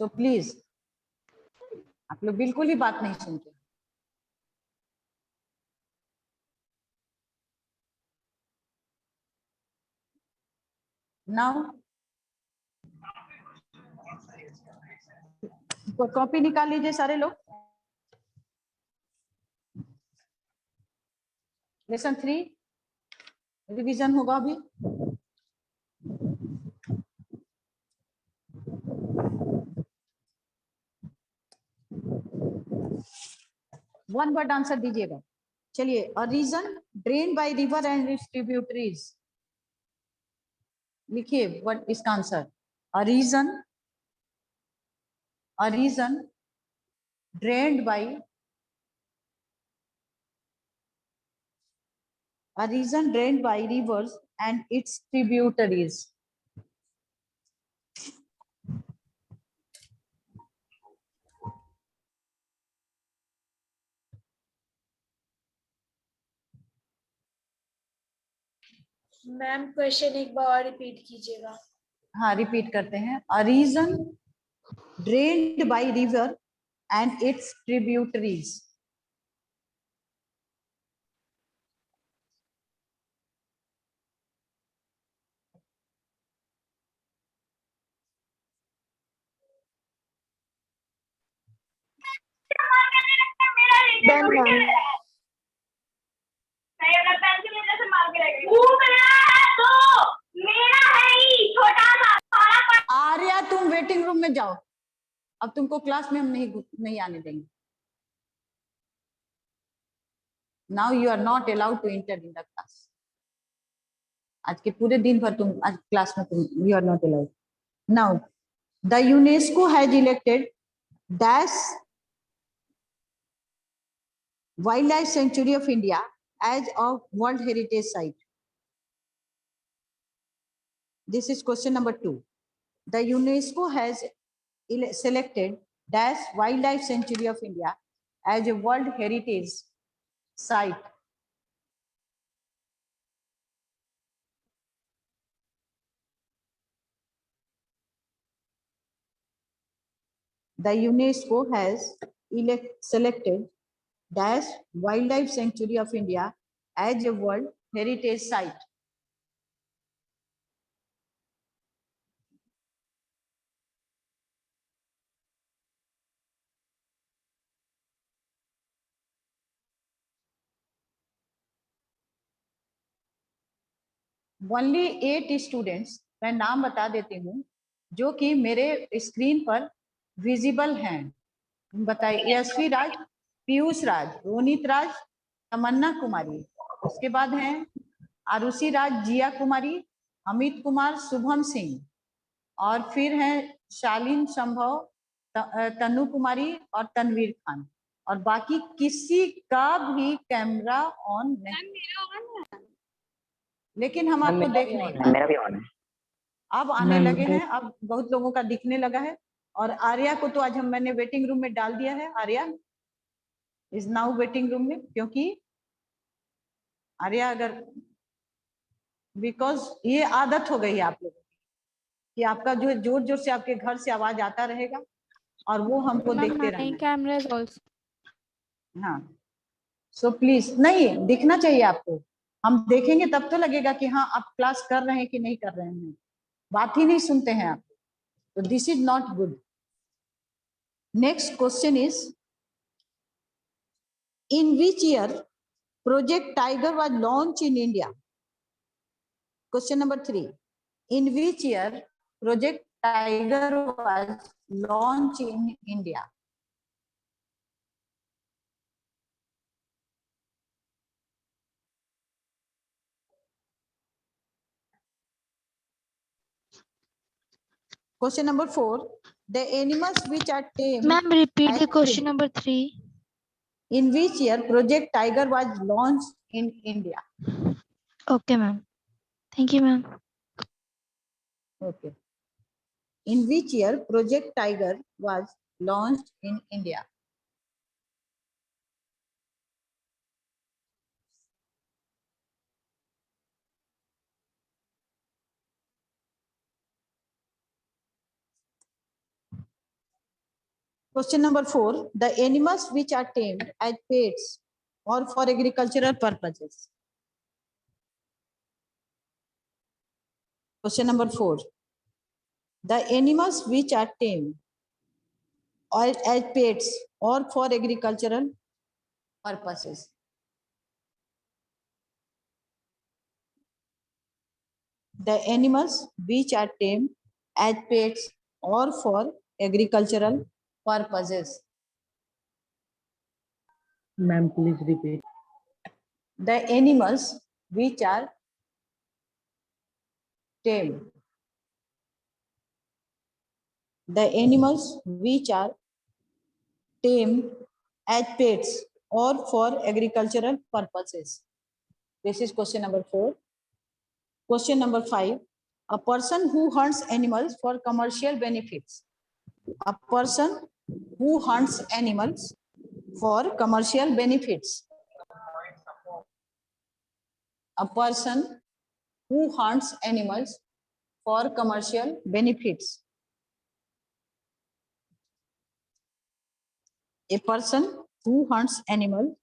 So please, आप लोग बिल्कुल ही बात नहीं सुनते। नाउ कॉपी निकाल लीजिए सारे लोग। लेसन 3 रिवीजन होगा अभी। वन वर्ड आंसर दीजिएगा। चलिए, a region drain by river and its tributaries, लिखिए व्हाट इसका answer. A region drained by rivers and its tributaries. Ma'am question एक बार और रिपीट कीजिएगा। हाँ, रिपीट करते हैं। A region drained by river and its tributaries. Arya, तुम वेटिंग रूम में जाओ, अब तुमको क्लास में हम नहीं आने देंगे। Now you are not allowed to enter in the class. आज के पूरे दिन भर तुम आज क्लास में तुम you are not allowed. Now the UNESCO has elected dash Wildlife Sanctuary of India as a World Heritage Site. This is question number 2. The UNESCO has selected dash Wildlife Sanctuary of India as a World Heritage Site. The UNESCO has selected dash Wildlife Sanctuary of India as a World Heritage Site. Only 8 students, मैं नाम बता देती हूँ, जो कि मेरे screen पर visible हैं। बताइए। यशवी राज, पीयूष राज, रोनित राज, तमन्ना कुमारी, उसके बाद हैं आरुषि राज, जिया कुमारी, अमित कुमार, शुभम सिंह, और फिर हैं शालीन संभव, तनु कुमारी और तनवीर खान। और बाकी किसी का भी कैमरा ऑन नहीं, लेकिन हम आपको देख नहीं पा रहे। मेरा भी ऑन है। अब आने लगे हैं, अब बहुत लोगों का दिखने लगा है। और आर्या को तो आज मैंने वेटिंग रूम में डाल दिया है। Arya is now waiting room में, क्योंकि आर्या अगर बिकॉज ये आदत हो गई है आप लोगों की कि आपका जो जोर जोर से आपके घर से आवाज आता रहेगा और वो हमको देखते रहना। हाँ, सो प्लीज, नहीं दिखना चाहिए आपको। हम देखेंगे तब तो लगेगा कि हाँ आप क्लास कर रहे हैं कि नहीं कर रहे हैं। बात ही नहीं सुनते हैं आप, तो this is not good. Next question is, in which year Project Tiger was launched in India? Question number 3. In which year Project Tiger was launched in India? Question number 4. The animals which are tame. Ma'am, repeat the question number 3. In which year Project Tiger was launched in India? Okay, ma'am. Thank you, ma'am. Okay. In which year Project Tiger was launched in India? Question number 4. The animals which are tamed as pets or for agricultural purposes. Question number 4. The animals which are tamed or as pets or for agricultural purposes. The animals which are tamed as pets or for agricultural purposes. Ma'am, please repeat. The animals which are tamed. The animals which are tamed as pets or for agricultural purposes. This is question number 4. Question number 5. A person who hunts animals for commercial benefits. A person who hunts animals for commercial benefits. A person who hunts animals for commercial benefits. A person who hunts animals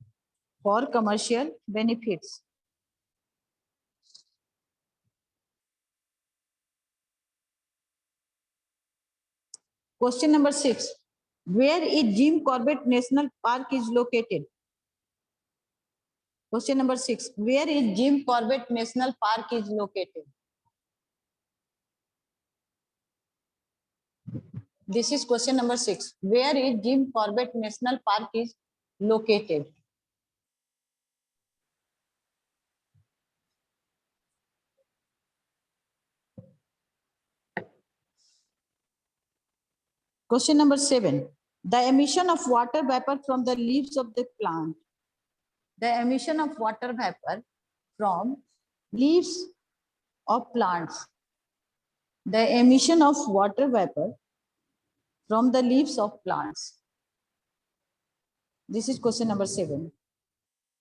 for commercial benefits. Question number 6. Where is Jim Corbett National Park is located? Question number 6. Where is Jim Corbett National Park is located? This is question number 6. Where is Jim Corbett National Park is located? Question number 7. The emission of water vapor from the leaves of the plant. The emission of water vapor from leaves of plants. The emission of water vapor from the leaves of plants. This is question number 7.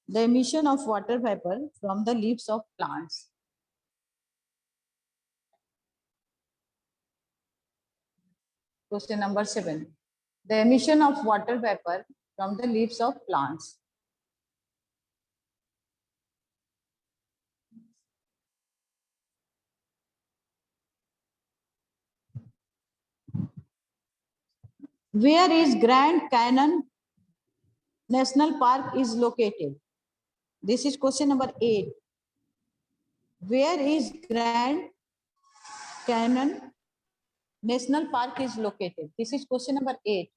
The emission of water vapor from the leaves of plants. Question number 7. The emission of water vapor from the leaves of plants. Where is Grand Canyon National Park is located? This is question number 8. Where is Grand Canyon National Park is located? This is question number 8.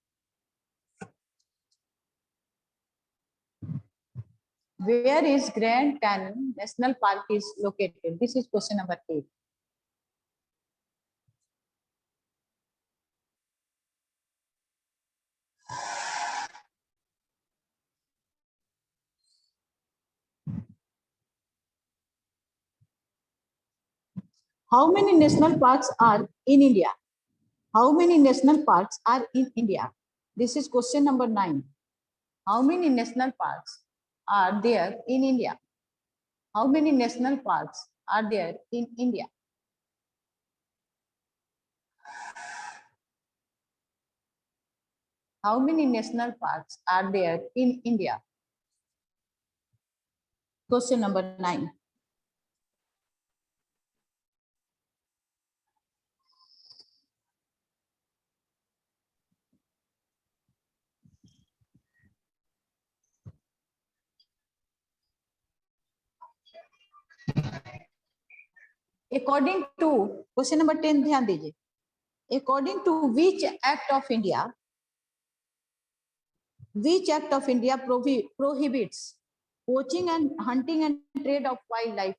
Where is Grand Canyon National Park is located? This is question number 8. How many national parks are in India? How many national parks are in India? This is question number 9. How many national parks are there in India? How many national parks are there in India? How many national parks are there in India? Question number 9. According to question number 10 ध्यान दीजिए. According to which act of India prohibits poaching and hunting and trade of wildlife?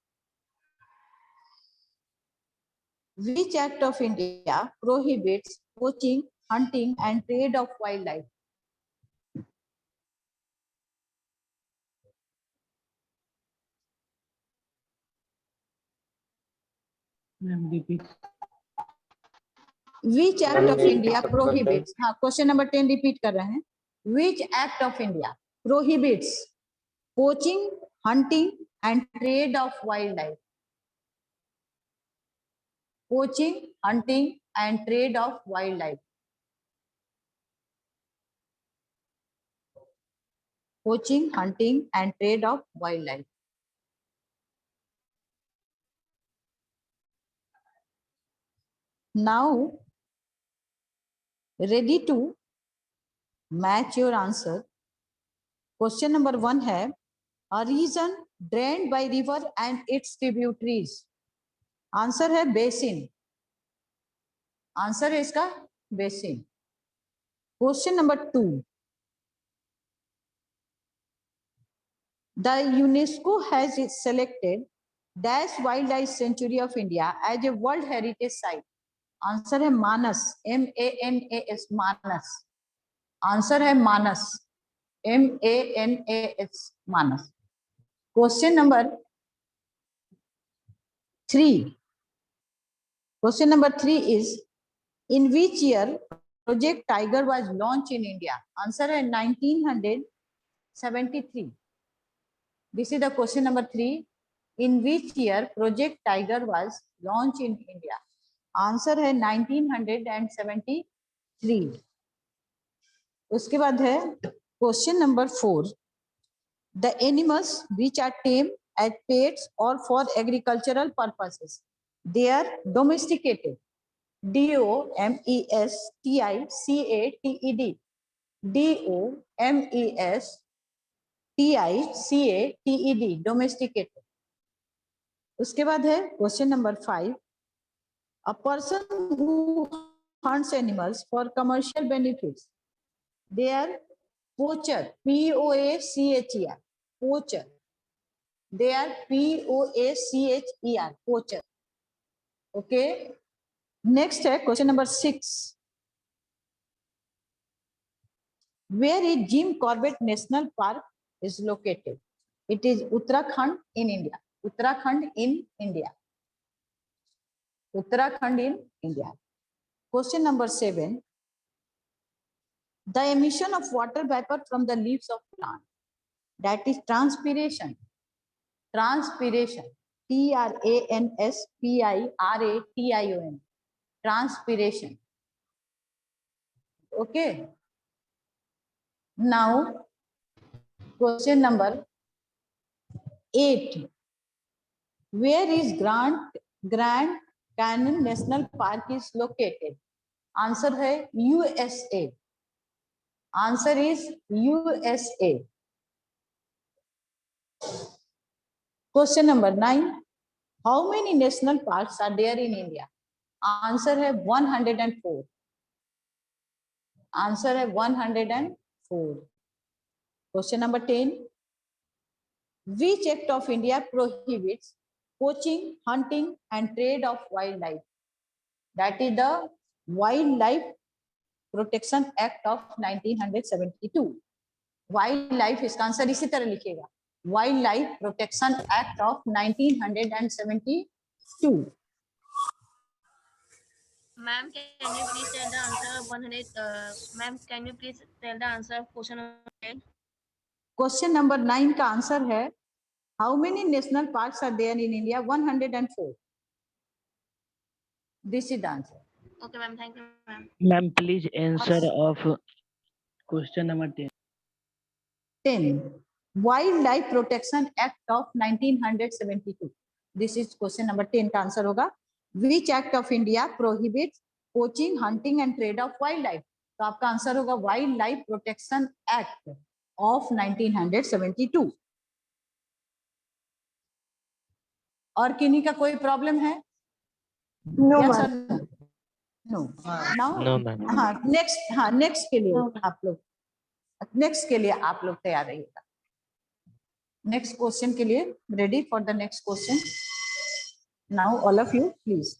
Which act of India prohibits poaching, hunting and trade of wildlife? Ma'am, repeat. Which act of India prohibits? हाँ, question number 10 repeat कर रहे हैं. Which act of India prohibits poaching, hunting and trade of wildlife? Poaching, hunting and trade of wildlife. poaching, hunting, and trade of wildlife. Now, ready to match your answer. Question number 1 है a region drained by river and its tributaries. Answer है basin. Answer है इसका basin. Question number 2. The UNESCO has selected Dash Wildlife Sanctuary of India as a World Heritage Site. Answer है Manas. MANAS Manas. Answer है Manas. MANAS Manas. Question number 3. Question number 3 is in which year Project Tiger was launched in India? Answer है 1973. This is the question number 3. In which year Project Tiger was launched in India? Answer है 1973. उसके बाद है question number 4. The animals which are tame as pets or for agricultural purposes, they are domesticated. DOMESTICATED. DOMESTICATED. Domesticated. उसके बाद है question number 5. A person who hunts animals for commercial benefits, they are poacher. POACHER. Poacher. They are POACHER. Poacher. Okay. Next है question number 6. Where is Jim Corbett National Park is located? It is Uttarakhand in India. Uttarakhand in India. Uttarakhand in India. Question number 7. The emission of water vapor from the leaves of plant, that is transpiration. Transpiration. TRANSPIRATION. Transpiration. Okay. Now, question number 8. Where is Grand Canyon National Park is located? Answer है USA. Answer is USA. Question number 9. How many national parks are there in India? Answer है 104. Answer है 104. Question number 10. Which act of India prohibits poaching, hunting, and trade of wildlife? That is the Wildlife Protection Act of 1972. Wildlife इसका answer इसी तरह लिखिएगा. Wildlife Protection Act of 1972. Ma'am, can you please tell the answer of 100? Ma'am, can you please tell the answer of question number 10? Question number 9 का answer है how many national parks are there in India? 104. This is the answer. Okay, ma'am. Thank you, ma'am. Ma'am, please answer of question number 10. 10. Wildlife Protection Act of 1972. This is question number 10 का answer होगा. Which act of India prohibits poaching, hunting and trade of wildlife? तो आपका answer होगा Wildlife Protection Act of 1972. और किन्हीं का कोई problem है? No, Yes ma'am. or no? Now, No, ma'am. Next के लिए आप लोग तैयार रहिएगा. नेक्स्ट क्वेश्चन के लिए ready for the next question. Now all of you please.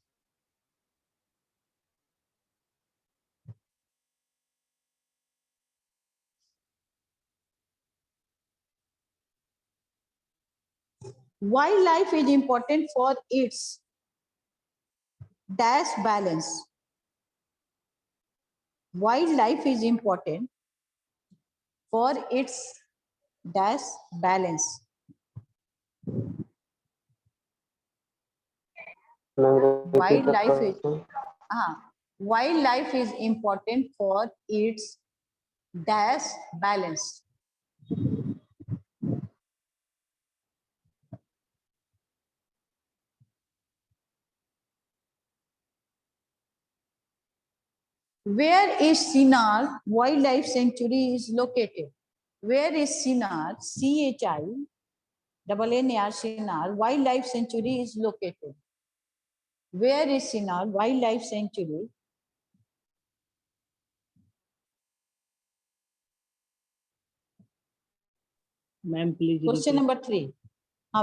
Wildlife is important for its dash balance. Wildlife is important for its dash balance. Wildlife is important for its dash balance. Where is Sinnar Wildlife Sanctuary is located? Where is Sinnar, CHINNAR, Sinnar Wildlife Sanctuary is located? Where is Sinnar Wildlife Sanctuary? Ma'am, please Question repeat. number 3.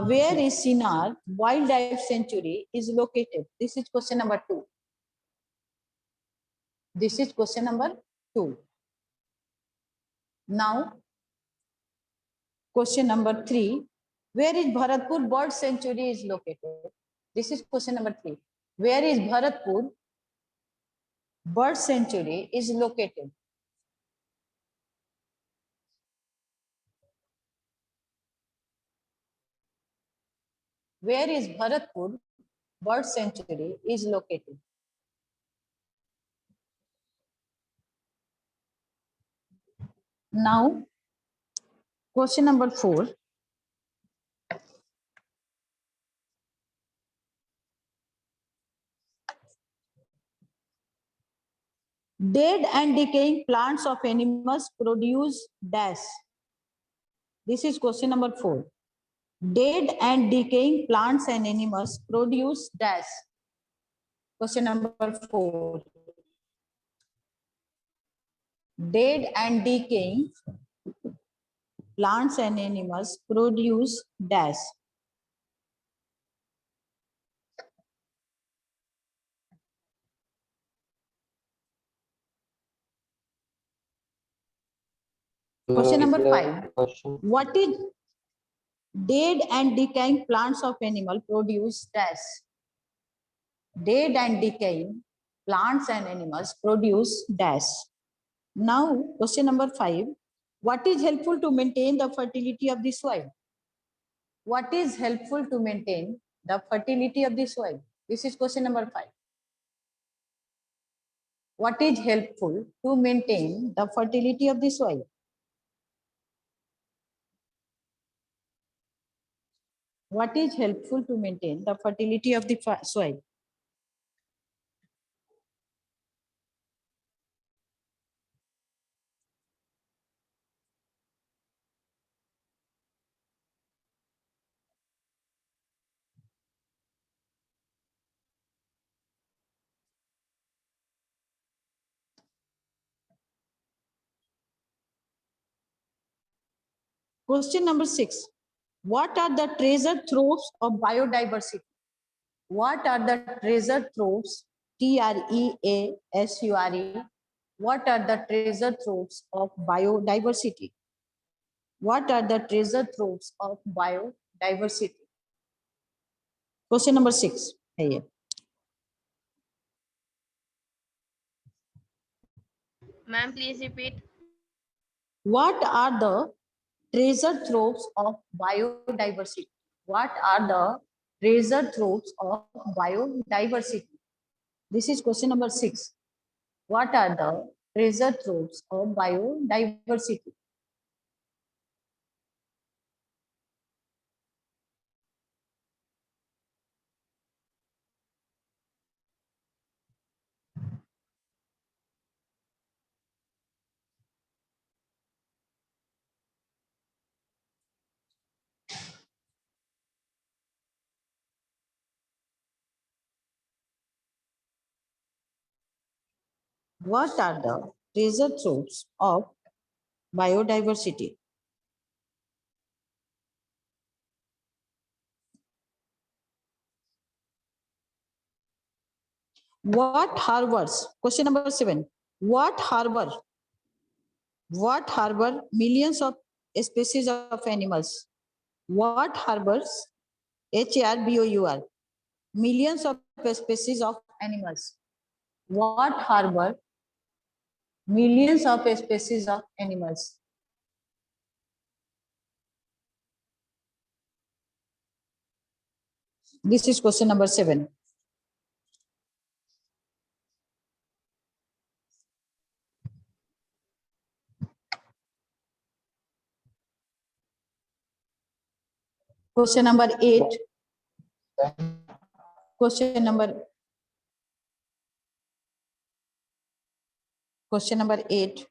Where is Sinnar Wildlife Sanctuary is located? This is question number 2. This is question number 2. Now, question number 3. Where is Bharatpur Bird Sanctuary is located? This is question number 3. Where is Bharatpur Bird Sanctuary is located? Where is Bharatpur Bird Sanctuary is located? Now, question number 4. Dead and decaying plants of animals produce dash. This is question number 4. Dead and decaying plants and animals produce dash. Question number 4. Dead and decaying plants and animals produce dash. Question number 5. What is dead and decaying plants of animal produce dash? Dead and decaying plants and animals produce dash. Now, question number 5. What is helpful to maintain the fertility of the soil? What is helpful to maintain the fertility of the soil? This is question number 5. What is helpful to maintain the fertility of the soil? What is helpful to maintain the fertility of the soil? Question number 6. What are the treasure troves of biodiversity? What are the treasure troves? TREASURE. What are the treasure troves of biodiversity? What are the treasure troves of biodiversity? Question number 6. Here. Ma'am, please repeat. What are the treasure troves of biodiversity? What are the treasure troves of biodiversity? This is question number 6. What are the treasure troves of biodiversity? What are the treasure troves of biodiversity? What harbors? Question number 7. What harbor millions of species of animals? What harbors? HARBOUR. Millions of species of animals. What harbor millions of species of animals? This is question number 7. Question number 8. Question number Question number 8.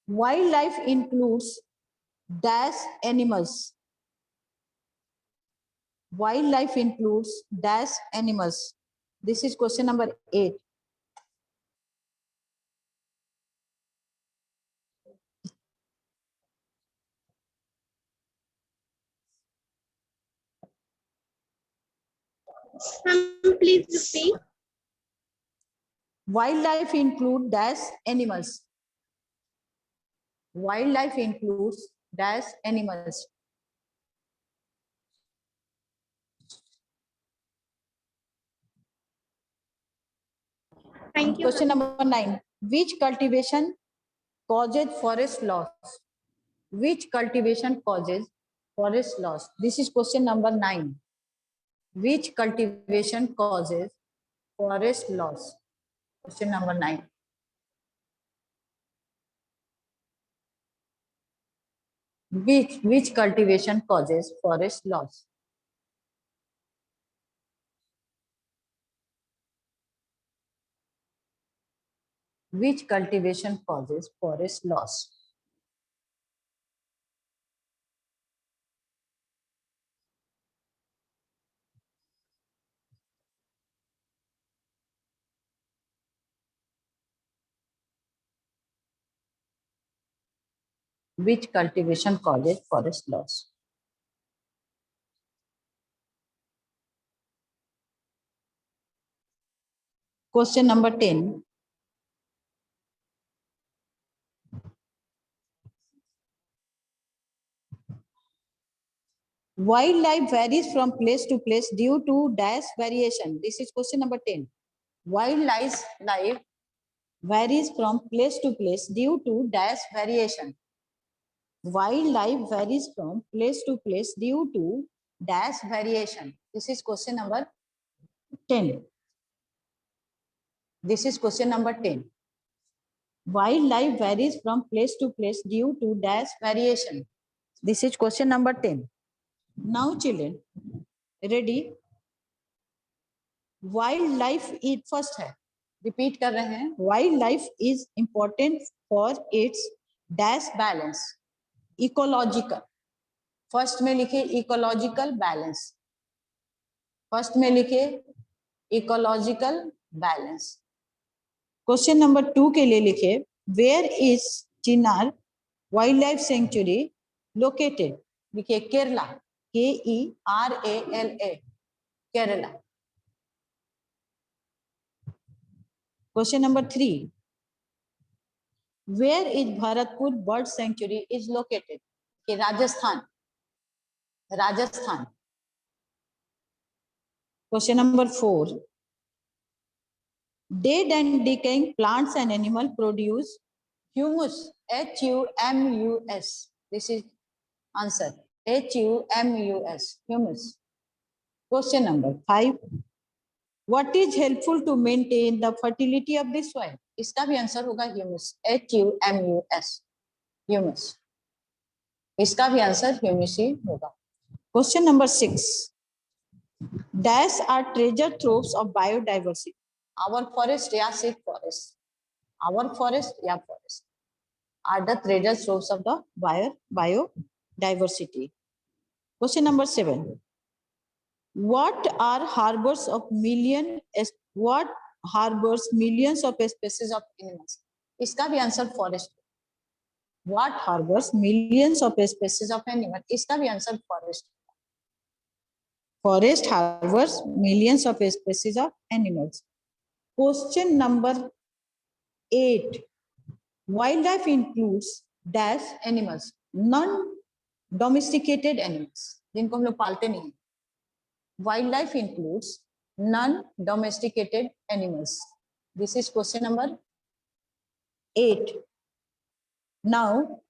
Wildlife includes dash animals. Wildlife includes dash animals. This is question number 8. Please repeat. Wildlife include dash animals. Wildlife includes dash animals. Thank you. Question number 9. Which cultivation causes forest loss? Which cultivation causes forest loss? This is question number 9. Which cultivation causes forest loss? Question number 9. Which cultivation causes forest loss? Which cultivation causes forest loss? Which cultivation causes forest loss? Question number 10. Wildlife varies from place to place due to dash variation. This is question number 10. Wildlife varies from place to place due to dash variation. Wildlife varies from place to place due to dash variation. This is question number 10. This is question number 10. Wildlife varies from place to place due to dash variation. This is question number 10. Now children, ready? Wildlife is first है, repeat कर रहे हैं. Wildlife is important for its dash balance. Ecological. First में लिखे ecological balance. First में लिखे ecological balance. Question number 2 के लिए लिखे where is Chinnar wildlife sanctuary located. लिखे Kerala. KERALA Kerala. Question number 3 where is Bharatpur bird sanctuary is located. Rajasthan. Rajasthan. Question number 4. Dead and decaying plants and animals produce humus. HUMUS. This is answer. HUMUS. Humus. Question number 5. What is helpful to maintain the fertility of the soil? इसका भी answer होगा humus. HUMUS. Humus. इसका भी answer humus ही होगा. Question number 6. Dash are treasure troves of biodiversity. Our forest या सिर्फ forest. Our forest या forest are the treasure troves of the biodiversity. Question number 7. What harbors millions of species of animals? इसका भी answer forest. What harbors millions of species of animals? इसका भी answer forest. Forest harbors millions of species of animals. Question number 8. Wildlife includes dash animals, non-domesticated animals, जिनको हम लोग पालते नहीं. Wildlife includes non-domesticated animals. This is question number 8. Now,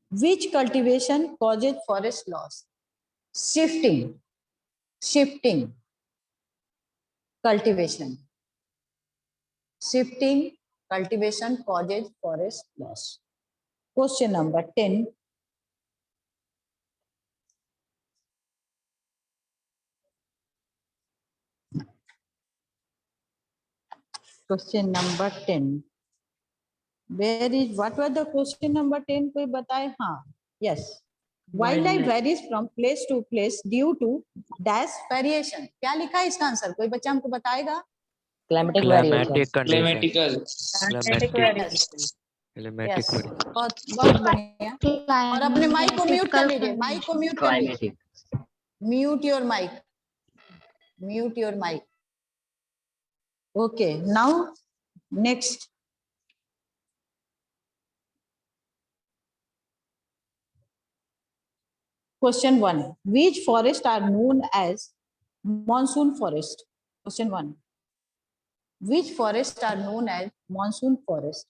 which cultivation causes forest loss? Shifting cultivation. Shifting cultivation causes forest loss. Question number 10. Question number 10. Where is, what was the question number 10? कोई बताए? हाँ, yes. Wildlife varies from place to place due to dash variation. क्या लिखा है इसका answer? कोई बच्चा हमको बताएगा? Climatic variation. Climatic condition. Climatic Climatic. variation. Climatic Yes. variation. बहुत बढ़िया. और अपने माइक को म्यूट कर लीजिए. माइक को म्यूट कर लीजिए. Mute your mic. Mute your mic. Okay. Now, next. Question 1. Which forests are known as monsoon forest? Question 1. Which forests are known as monsoon forest?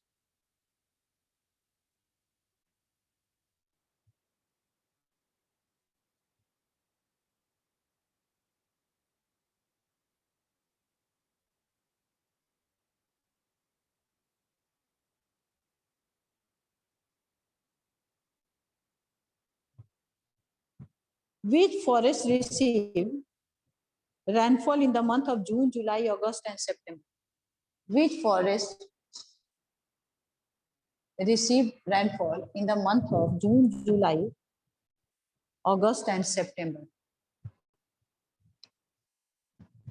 Which forests receive rainfall in the month of June, July, August, and September? Which forest receive rainfall in the month of June, July, August, and September?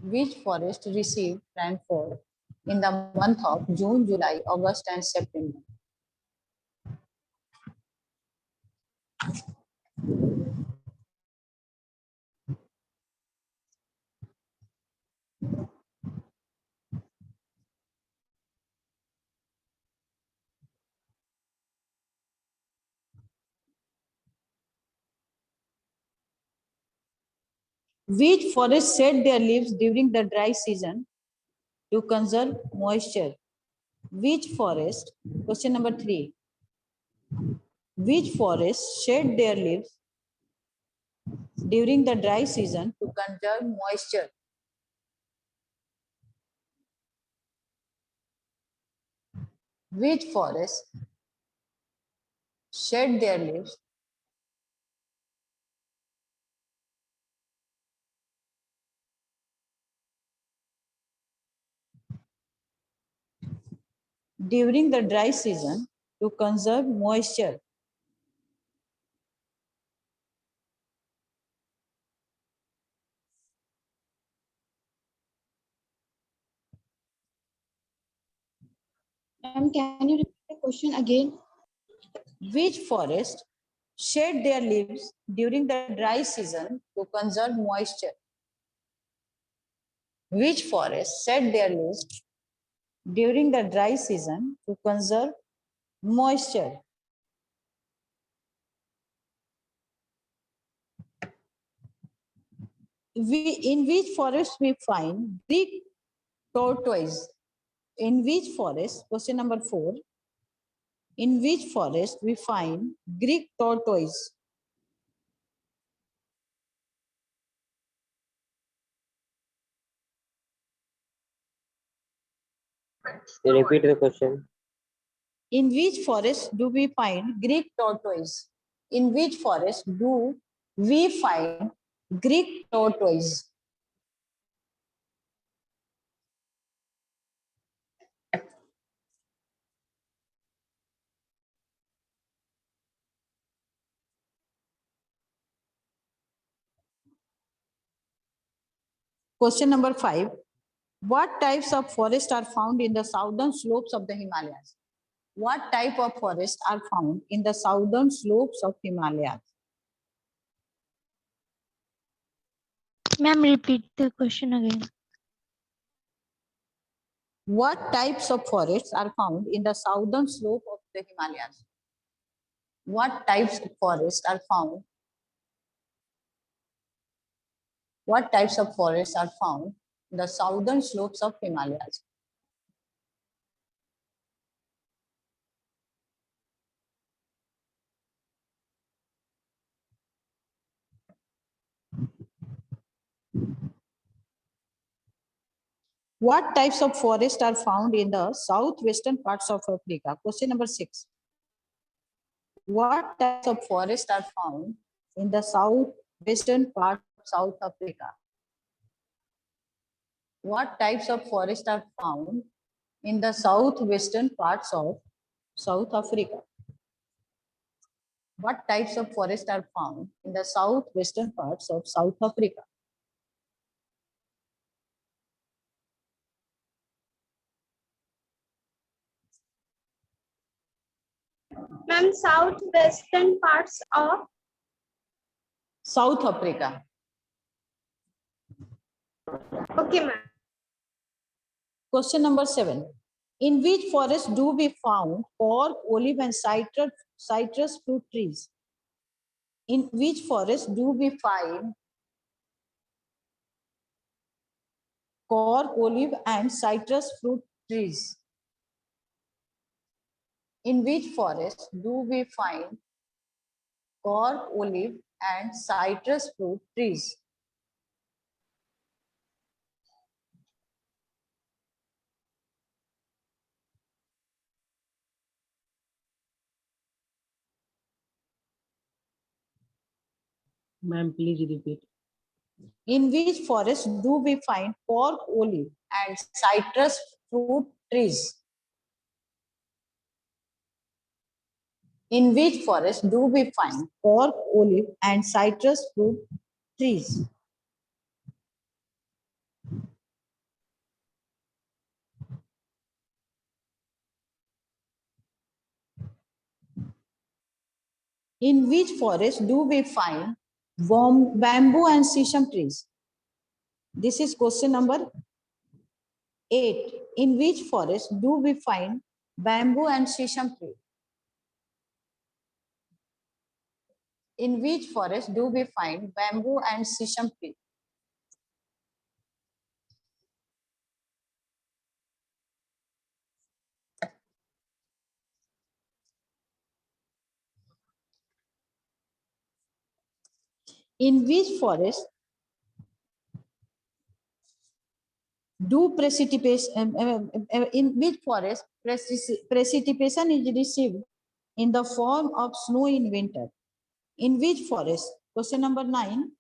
Which forest receive rainfall in the month of June, July, August, and September? Which forests shed their leaves during the dry season to conserve moisture? Which forest, question number 3. Which forests shed their leaves during the dry season to conserve moisture? Which forests shed their leaves during the dry season to conserve moisture? Ma'am, can you repeat the question again? Which forest shed their leaves during the dry season to conserve moisture? Which forest shed their leaves during the dry season to conserve moisture? In which forest we find Greek tortoise? In which forest, question number 4, in which forest we find Greek tortoise? Repeat the question. In which forest do we find Greek tortoise? In which forest do we find Greek tortoise? Question number 5. What types of forests are found in the southern slopes of the Himalayas? What type of forests are found in the southern slopes of Himalayas? Ma'am, repeat the question again. What types of forests are found in the southern slope of the Himalayas? What types of forests are found? What types of forests are found in the southern slopes of Himalayas? What types of forests are found in the southwestern parts of Africa? Question number 6. What types of forests are found in the southwestern part of South Africa? What types of forests are found in the southwestern parts of South Africa? What types of forests are found in the southwestern parts of South Africa? Ma'am, southwestern parts of South Africa. okay, ma'am. Question number 7. In which forest do we found cork, olive, and citrus fruit trees? In which forest do we find cork, olive, and citrus fruit trees? In which forest do we find cork, olive, and citrus fruit trees? Ma'am, please repeat. In which forest do we find cork, olive, and citrus fruit trees? In which forest do we find cork, olive, and citrus fruit trees? In which forest do we find bamboo and sesame trees? This is question number 8. In which forest do we find bamboo and sesame tree? In which forest do we find bamboo and sesame tree? In which forest do precipitation? In which forest precipitation is received in the form of snow in winter? In which forest? Question number 9.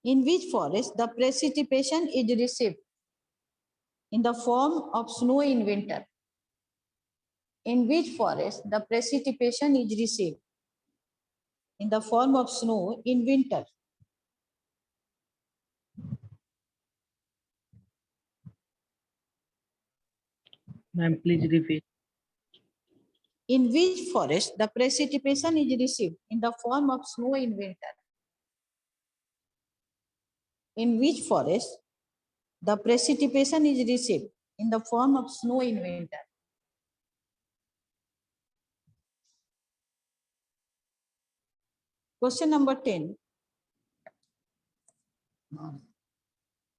In which forest the precipitation is received in the form of snow in winter? In which forest the precipitation is received in the form of snow in winter? Ma'am, please repeat. In which forest the precipitation is received in the form of snow in winter? In which forest the precipitation is received in the form of snow in winter? Question number 10.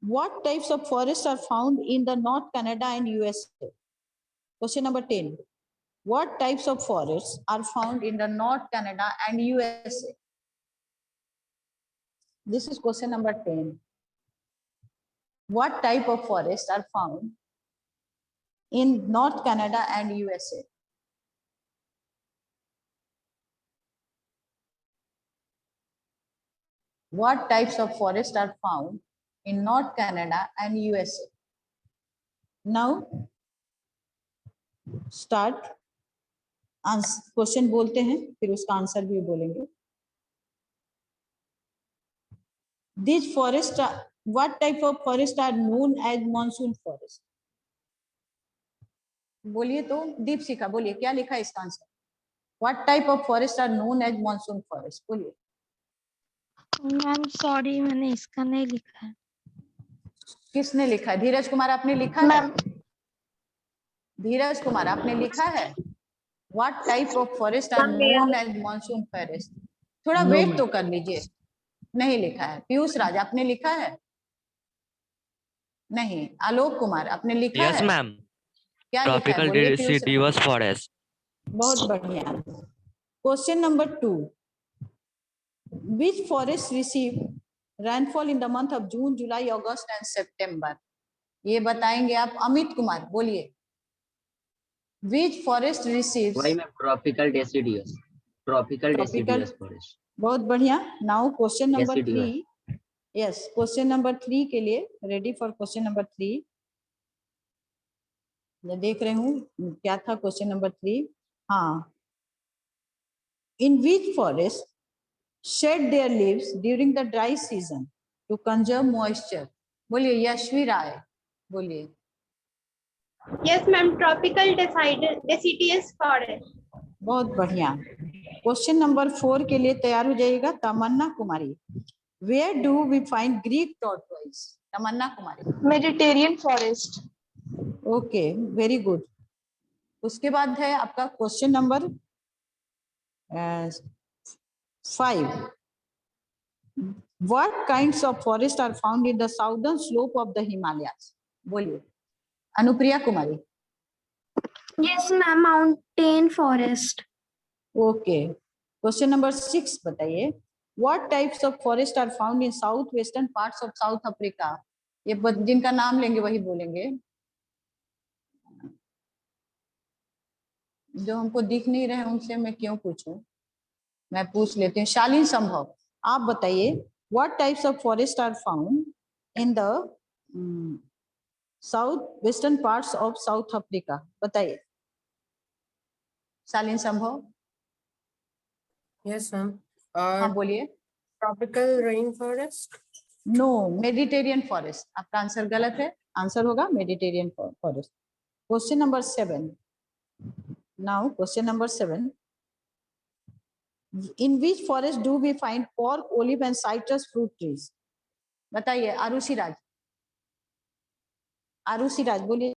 What types of forests are found in the North Canada and USA? Question number 10. What types of forests are found in the North Canada and USA? This is question number 10. What type of forests are found in North Canada and USA? What types of forests are found in North Canada and USA? Now, start. Question बोलते हैं फिर उसका answer भी बोलेंगे. These forests are, what type of forests are known as monsoon forest? बोलिए तो दीपशिखा बोलिए क्या लिखा है इसका answer? What type of forests are known as monsoon forest? बोलिए. मैम सॉरी मैंने इसका नहीं लिखा है. किसने लिखा है? धीरज कुमार आपने लिखा है? धीरज कुमार आपने लिखा है? What type of forest are known as monsoon forest? थोड़ा वेट तो कर लीजिए. नहीं लिखा है. पीयूष राज आपने लिखा है? नहीं. आलोक कुमार आपने लिखा है? Yes ma'am. क्या लिखा है? ट्रॉपिकल बोलिए पीयूष. deciduous forest. बहुत बढ़िया. Question number 2. Which forest receive rainfall in the month of June, July, August and September? ये बताएंगे आप. अमित कुमार बोलिए. Which forest receives? Why ma'am? Tropical deciduous. Tropical deciduous forest. बहुत बढ़िया. Now question number Deciduous. 3. Yes, question number 3 के लिए ready for question number 3. मैं देख रही हूँ क्या था क्वेश्चन नंबर 3। हाँ, in which forest shed their leaves during the dry season to conserve moisture? बोलिए यशवी राय, बोलिए। Yes, ma'am. Tropical deciduous forest. बहुत बढ़िया। क्वेश्चन नंबर 4 के लिए तैयार हो जाइएगा। Tamanna Kumari, where do we find Greek tortoise? Tamanna Kumari. Mediterranean forest. Okay, very good. उसके बाद है आपका question number 5। What kinds of forests are found in the southern slope of the Himalayas? बोलिए अनुप्रिया कुमारी। Yes, ma'am. Mountain forest. Okay, question number 6 बताइए। What types of forests are found in southwestern parts of South Africa? ये जिनका नाम लेंगे वही बोलेंगे, जो हमको दिख नहीं रहे उनसे मैं क्यों पूछूं, मैं पूछ लेती हूँ। शालीन संभव, आप बताइए। What types of forests are found in the southwestern parts of South Africa? बताइए शालीन संभव। Yes, ma'am. हाँ बोलिए। Tropical rainforest. No, Mediterranean forest. आपका आंसर गलत है, आंसर होगा Mediterranean forest. Question number 7। Now question number 7, in which forest do we find cork, olive and citrus fruit trees? बताइए आरुषि राज। आरुषि राज बोलिए।